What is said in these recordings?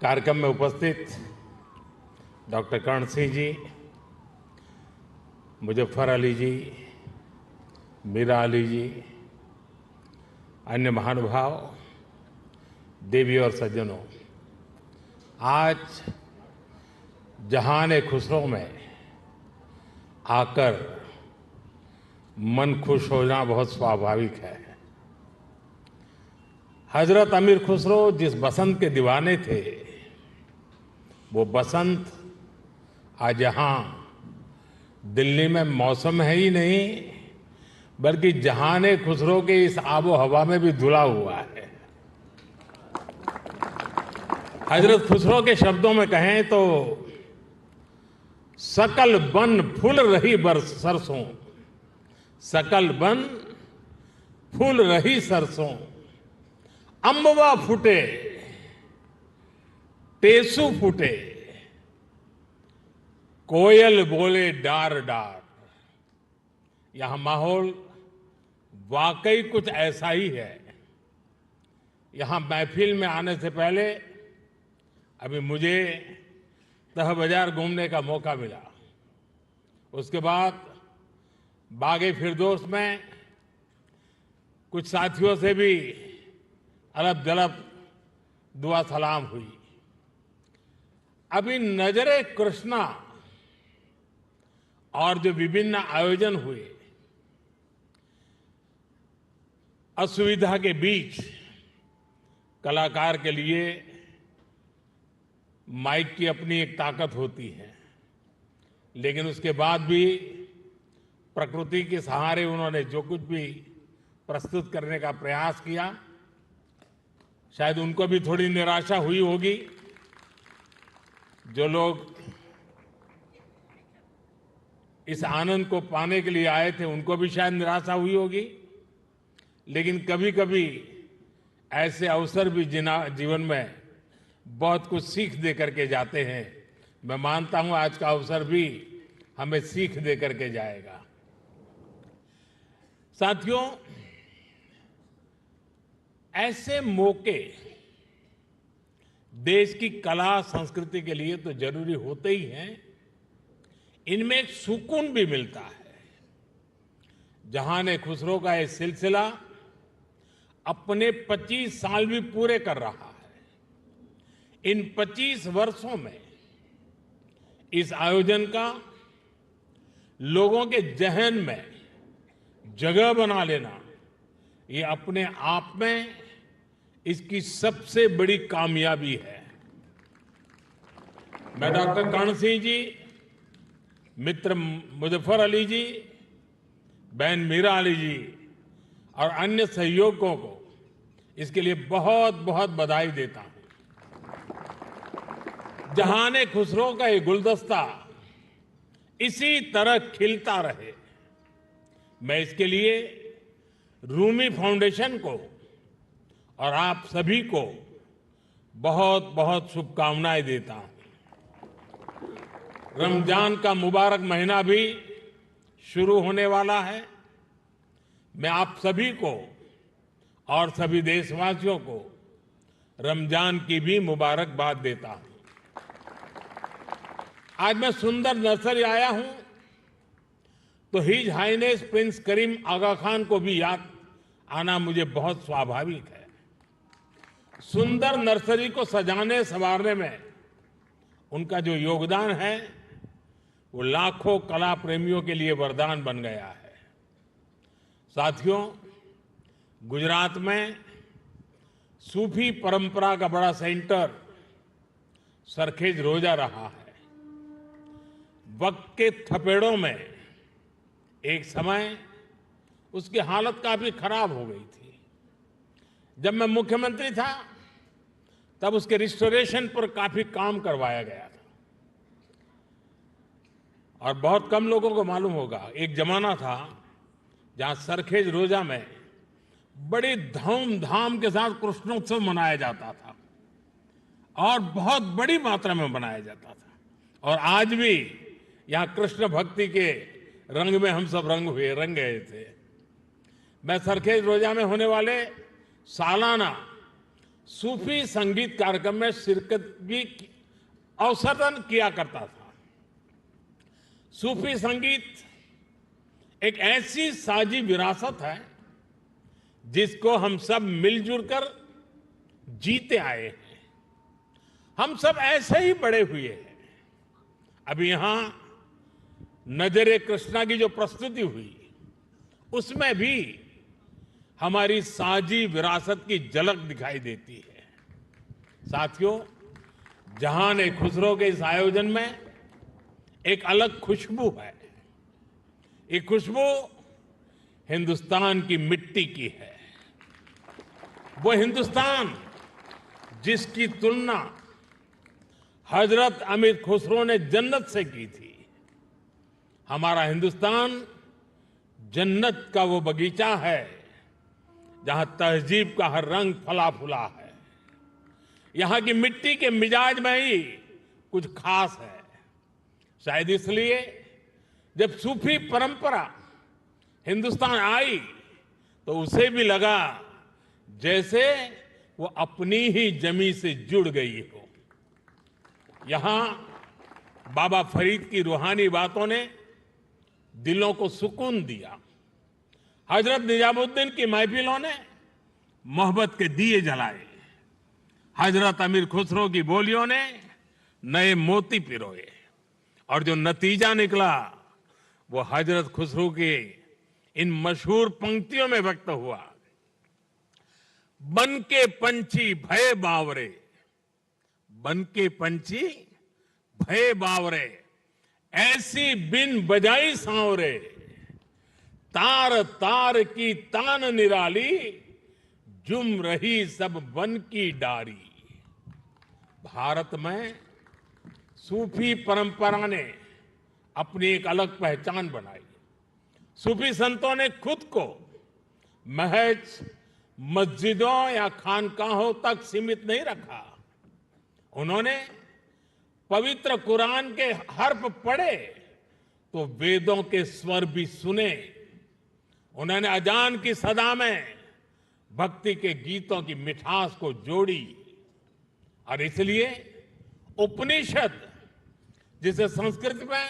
कार्यक्रम में उपस्थित डॉक्टर कर्ण सिंह जी, मुजफ्फर अली जी, मीरा अली जी, अन्य महानुभाव, देवी और सज्जनों, आज जहान खुसरो में आकर मन खुश होना बहुत स्वाभाविक है। हजरत अमीर खुसरो जिस बसंत के दीवाने थे, वो बसंत आज यहाँ दिल्ली में मौसम है ही नहीं, बल्कि जहान खुसरो के इस आबो हवा में भी धुला हुआ है। हजरत खुसरो के शब्दों में कहें तो सकल बन फूल रही बरस सरसों, सकल बन फूल रही सरसों, अम्बवा फूटे टेसू फूटे, कोयल बोले डार डार। यहां माहौल वाकई कुछ ऐसा ही है। यहां महफिल में आने से पहले अभी मुझे तह बाजार घूमने का मौका मिला। उसके बाद बागे फिरदौस में कुछ साथियों से भी अलब जलब दुआ सलाम हुई। अभी नजरे कृष्णा और जो विभिन्न आयोजन हुए, असुविधा के बीच कलाकार के लिए माइक की अपनी एक ताकत होती है, लेकिन उसके बाद भी प्रकृति के सहारे उन्होंने जो कुछ भी प्रस्तुत करने का प्रयास किया, शायद उनको भी थोड़ी निराशा हुई होगी। जो लोग इस आनंद को पाने के लिए आए थे, उनको भी शायद निराशा हुई होगी। लेकिन कभी कभी ऐसे अवसर भी जीवन में बहुत कुछ सीख दे करके जाते हैं। मैं मानता हूं आज का अवसर भी हमें सीख दे करके जाएगा। साथियों, ऐसे मौके देश की कला संस्कृति के लिए तो जरूरी होते ही हैं, इनमें एक सुकून भी मिलता है। जहान खुसरो का ये सिलसिला अपने 25 साल भी पूरे कर रहा है। इन 25 वर्षों में इस आयोजन का लोगों के जहन में जगह बना लेना, ये अपने आप में इसकी सबसे बड़ी कामयाबी है। मैं डॉक्टर कर्ण सिंह जी, मित्र मुजफ्फर अली जी, बहन मीरा अली जी और अन्य सहयोगियों को इसके लिए बहुत बहुत बधाई देता हूं। जहान खुसरो का ये गुलदस्ता इसी तरह खिलता रहे, मैं इसके लिए रूमी फाउंडेशन को और आप सभी को बहुत बहुत शुभकामनाएं देता हूं। रमजान का मुबारक महीना भी शुरू होने वाला है। मैं आप सभी को और सभी देशवासियों को रमजान की भी मुबारकबाद देता हूं। आज मैं सुंदर नर्सरी आया हूं तो हिज हाइनेस प्रिंस करीम आगा खान को भी याद आना मुझे बहुत स्वाभाविक है। सुंदर नर्सरी को सजाने संवारने में उनका जो योगदान है, वो लाखों कला प्रेमियों के लिए वरदान बन गया है। साथियों, गुजरात में सूफी परंपरा का बड़ा सेंटर सरखेज रोजा रहा है। वक्त के थपेड़ों में एक समय उसकी हालत काफी खराब हो गई थी। जब मैं मुख्यमंत्री था तब उसके रिस्टोरेशन पर काफी काम करवाया गया था। और बहुत कम लोगों को मालूम होगा, एक जमाना था जहां सरखेज रोजा में बड़ी धूमधाम के साथ कृष्णोत्सव मनाया जाता था और बहुत बड़ी मात्रा में मनाया जाता था। और आज भी यहां कृष्ण भक्ति के रंग में हम सब रंग गए थे। मैं सरखेज रोजा में होने वाले सालाना सूफी संगीत कार्यक्रम में शिरकत भी अवसरन किया करता था। सूफी संगीत एक ऐसी साझी विरासत है जिसको हम सब मिलजुल कर जीते आए हैं। हम सब ऐसे ही बड़े हुए हैं। अभी यहां नजरे कृष्णा की जो प्रस्तुति हुई उसमें भी हमारी साझी विरासत की झलक दिखाई देती है। साथियों, जहान खुसरो के इस आयोजन में एक अलग खुशबू है। ये खुशबू हिंदुस्तान की मिट्टी की है। वो हिंदुस्तान जिसकी तुलना हजरत अमीर खुसरो ने जन्नत से की थी। हमारा हिंदुस्तान जन्नत का वो बगीचा है जहां तहजीब का हर रंग फला फूला है। यहां की मिट्टी के मिजाज में ही कुछ खास है। शायद इसलिए जब सूफी परंपरा हिंदुस्तान आई तो उसे भी लगा जैसे वो अपनी ही जमी से जुड़ गई हो। यहां बाबा फरीद की रूहानी बातों ने दिलों को सुकून दिया। हजरत निजामुद्दीन की महफिलों ने मोहब्बत के दिए जलाए। हजरत अमीर खुसरो की बोलियों ने नए मोती पिरोए और जो नतीजा निकला वो हजरत खुसरो के इन मशहूर पंक्तियों में व्यक्त हुआ। बन के पंछी भय बावरे, बन के पंछी भय बावरे, ऐसी बिन बजाई सांवरे, तार तार की तान निराली, जुम रही सब वन की डारी। भारत में सूफी परंपरा ने अपनी एक अलग पहचान बनाई। सूफी संतों ने खुद को महज मस्जिदों या खानकाहों तक सीमित नहीं रखा। उन्होंने पवित्र कुरान के हर्फ पढ़े तो वेदों के स्वर भी सुने। उन्होंने अजान की सदा में भक्ति के गीतों की मिठास को जोड़ी और इसलिए उपनिषद, जिसे संस्कृत में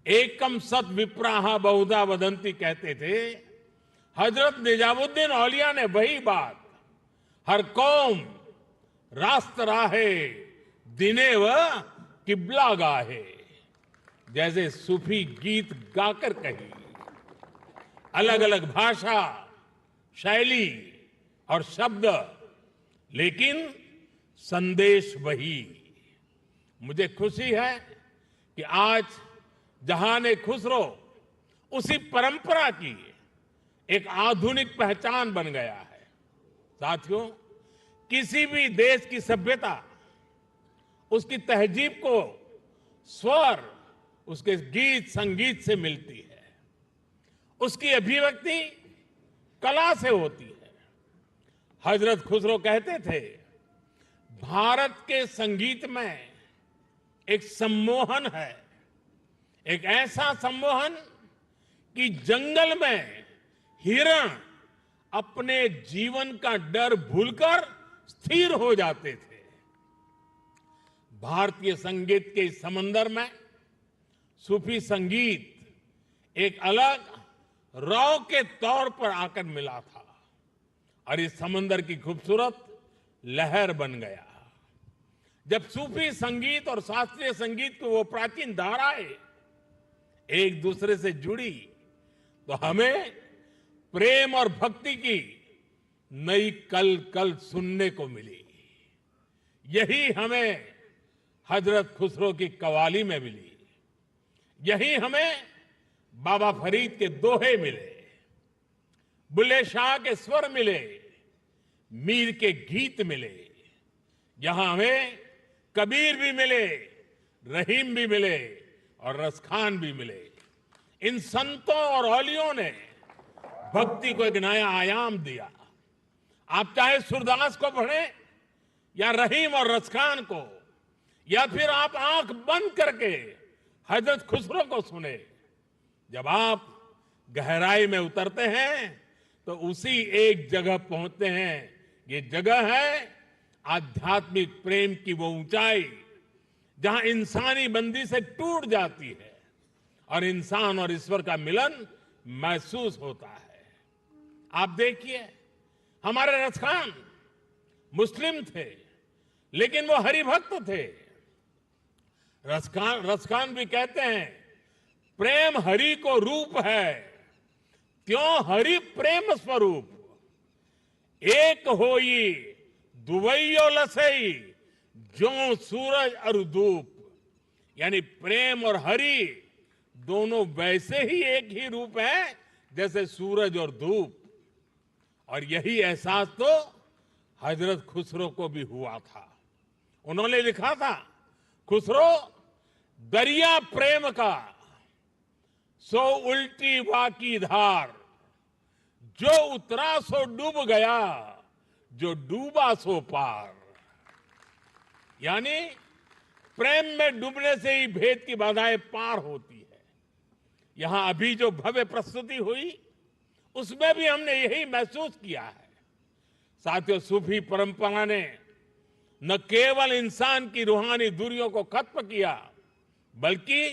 एकम सत विप्राहा बहुधा वदंती कहते थे, हजरत निजामुद्दीन औलिया ने वही बात हर कौम रास्त राहे दिने व किबला गाहे जैसे सूफी गीत गाकर कही। अलग अलग भाषा, शैली और शब्द, लेकिन संदेश वही। मुझे खुशी है कि आज जहान खुसरो उसी परंपरा की एक आधुनिक पहचान बन गया है। साथियों, किसी भी देश की सभ्यता उसकी तहजीब को स्वर उसके गीत संगीत से मिलती है। उसकी अभिव्यक्ति कला से होती है। हजरत खुसरो कहते थे, भारत के संगीत में एक सम्मोहन है, एक ऐसा सम्मोहन कि जंगल में हिरण अपने जीवन का डर भूलकर स्थिर हो जाते थे। भारतीय संगीत के इस समंदर में सूफी संगीत एक अलग रौ के तौर पर आकर मिला था और इस समंदर की खूबसूरत लहर बन गया। जब सूफी संगीत और शास्त्रीय संगीत की वो प्राचीन धाराएं एक दूसरे से जुड़ी तो हमें प्रेम और भक्ति की नई कल कल सुनने को मिली। यही हमें हजरत खुसरो की कवाली में मिली। यही हमें बाबा फरीद के दोहे मिले, बुल्ले शाह के स्वर मिले, मीर के गीत मिले। यहां हमें कबीर भी मिले, रहीम भी मिले और रसखान भी मिले। इन संतों और औलियों ने भक्ति को एक नया आयाम दिया। आप चाहे सूरदास को पढ़ें या रहीम और रसखान को, या फिर आप आंख बंद करके हजरत खुसरो को सुने। जब आप गहराई में उतरते हैं तो उसी एक जगह पहुंचते हैं। ये जगह है आध्यात्मिक प्रेम की वो ऊंचाई जहां इंसानी बंदी से टूट जाती है और इंसान और ईश्वर का मिलन महसूस होता है। आप देखिए, हमारे रसखान मुस्लिम थे, लेकिन वो हरिभक्त थे। रसखान भी कहते हैं, प्रेम हरि को रूप है, त्यों हरि प्रेम स्वरूप। एक होई दुवैयो लसई, ज्यों सूरज और धूप। यानी प्रेम और हरि दोनों वैसे ही एक ही रूप है जैसे सूरज और धूप। और यही एहसास तो हजरत खुसरो को भी हुआ था। उन्होंने लिखा था, खुसरो दरिया प्रेम का सो उल्टी वाकी धार, जो उतरा सो डूब गया, जो डूबा सो पार। यानी प्रेम में डूबने से ही भेद की बाधाएं पार होती है। यहां अभी जो भव्य प्रस्तुति हुई, उसमें भी हमने यही महसूस किया है। साथियों, सूफी परंपरा ने न केवल इंसान की रूहानी दूरियों को खत्म किया, बल्कि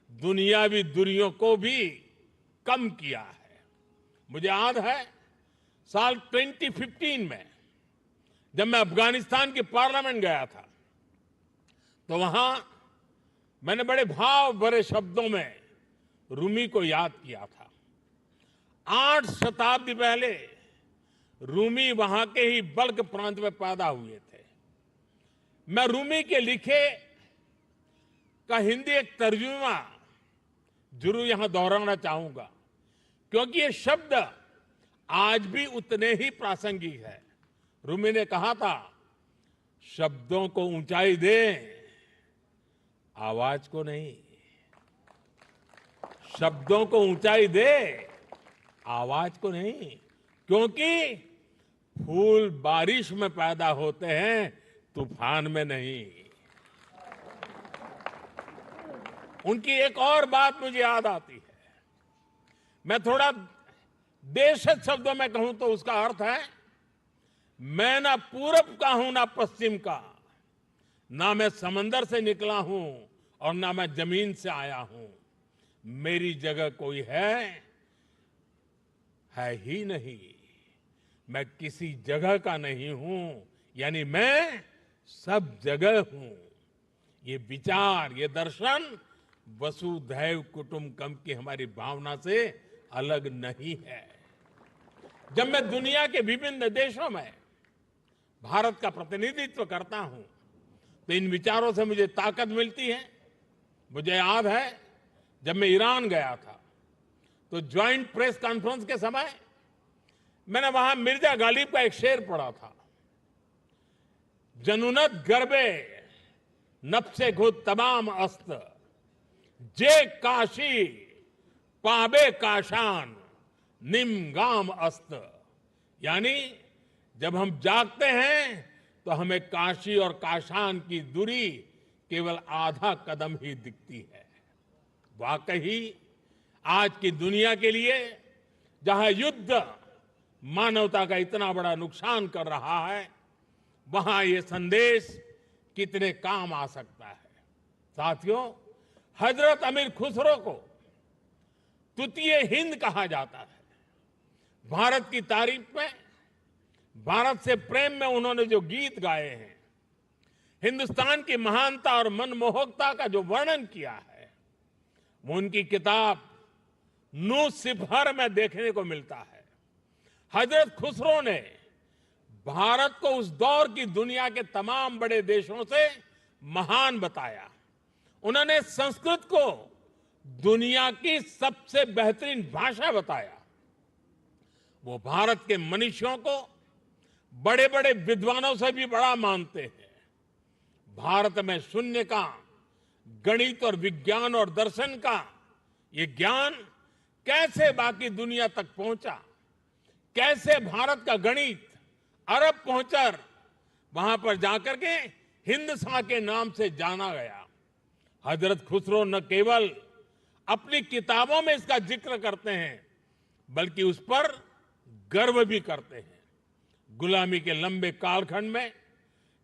दुनियावी दूरियों को भी कम किया है। मुझे याद है, साल 2015 में जब मैं अफगानिस्तान की पार्लियामेंट गया था, तो वहां मैंने बड़े भाव भरे शब्दों में रूमी को याद किया था। 8 शताब्दी पहले रूमी वहां के ही बल्ख प्रांत में पैदा हुए थे। मैं रूमी के लिखे का हिंदी एक तर्जुमा जरूर यहां दोहराना चाहूंगा, क्योंकि ये शब्द आज भी उतने ही प्रासंगिक है। रूमी ने कहा था, शब्दों को ऊंचाई दे, आवाज को नहीं। शब्दों को ऊंचाई दे, आवाज को नहीं, क्योंकि फूल बारिश में पैदा होते हैं, तूफान में नहीं। उनकी एक और बात मुझे याद आती है। मैं थोड़ा देशज शब्दों में कहूं तो उसका अर्थ है, मैं ना पूरब का हूं ना पश्चिम का, ना मैं समंदर से निकला हूं और ना मैं जमीन से आया हूं। मेरी जगह कोई है ही नहीं। मैं किसी जगह का नहीं हूं, यानी मैं सब जगह हूं। ये विचार, ये दर्शन वसुधैव कुटुंबकम की हमारी भावना से अलग नहीं है। जब मैं दुनिया के विभिन्न देशों में भारत का प्रतिनिधित्व करता हूं, तो इन विचारों से मुझे ताकत मिलती है। मुझे याद है, जब मैं ईरान गया था, तो ज्वाइंट प्रेस कॉन्फ्रेंस के समय मैंने वहां मिर्जा गालिब का एक शेर पढ़ा था, जनुनत गर्बे नफ्से खुद तमाम अस्त, जे काशी पाबे काशान निम गाम अस्त। यानी जब हम जागते हैं तो हमें काशी और काशान की दूरी केवल आधा कदम ही दिखती है। वाकई आज की दुनिया के लिए, जहां युद्ध मानवता का इतना बड़ा नुकसान कर रहा है, वहां ये संदेश कितने काम आ सकता है। साथियों, हजरत अमीर खुसरो को तृतीय हिंद कहा जाता है। भारत की तारीफ में, भारत से प्रेम में उन्होंने जो गीत गाए हैं, हिंदुस्तान की महानता और मनमोहकता का जो वर्णन किया है, वो उनकी किताब नू सिफहर में देखने को मिलता है। हजरत खुसरो ने भारत को उस दौर की दुनिया के तमाम बड़े देशों से महान बताया। उन्होंने संस्कृत को दुनिया की सबसे बेहतरीन भाषा बताया। वो भारत के मनुष्यों को बड़े बड़े विद्वानों से भी बड़ा मानते हैं। भारत में शून्य का, गणित और विज्ञान और दर्शन का ये ज्ञान कैसे बाकी दुनिया तक पहुंचा, कैसे भारत का गणित अरब पहुंचकर वहां पर जाकर के हिंदसा के नाम से जाना गया। हजरत खुसरो न केवल अपनी किताबों में इसका जिक्र करते हैं, बल्कि उस पर गर्व भी करते हैं। गुलामी के लंबे कालखंड में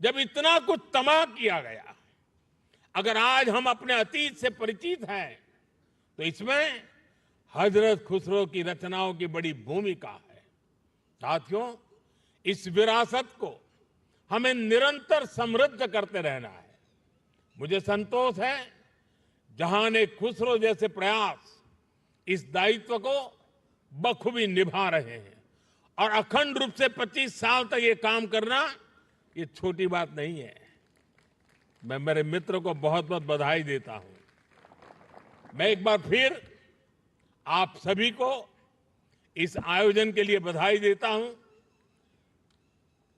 जब इतना कुछ तबाह किया गया, अगर आज हम अपने अतीत से परिचित हैं तो इसमें हजरत खुसरो की रचनाओं की बड़ी भूमिका है। साथियों, इस विरासत को हमें निरंतर समृद्ध करते रहना है। मुझे संतोष है जहां खुसरो जैसे प्रयास इस दायित्व को बखूबी निभा रहे हैं और अखंड रूप से 25 साल तक ये काम करना ये छोटी बात नहीं है। मैं मेरे मित्र को बहुत बहुत बधाई देता हूं। मैं एक बार फिर आप सभी को इस आयोजन के लिए बधाई देता हूं।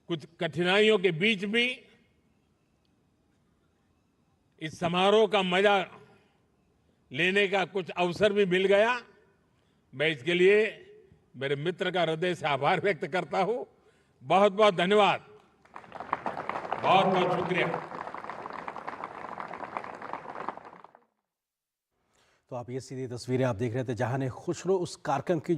कुछ कठिनाइयों के बीच भी इस समारोह का मजा लेने का कुछ अवसर भी मिल गया। मैं इसके लिए मेरे मित्र का हृदय से आभार व्यक्त करता हूं। बहुत बहुत धन्यवाद, बहुत बहुत शुक्रिया। तो आप ये सीधी तस्वीरें आप देख रहे थे जहां खुसरो उस कार्यक्रम की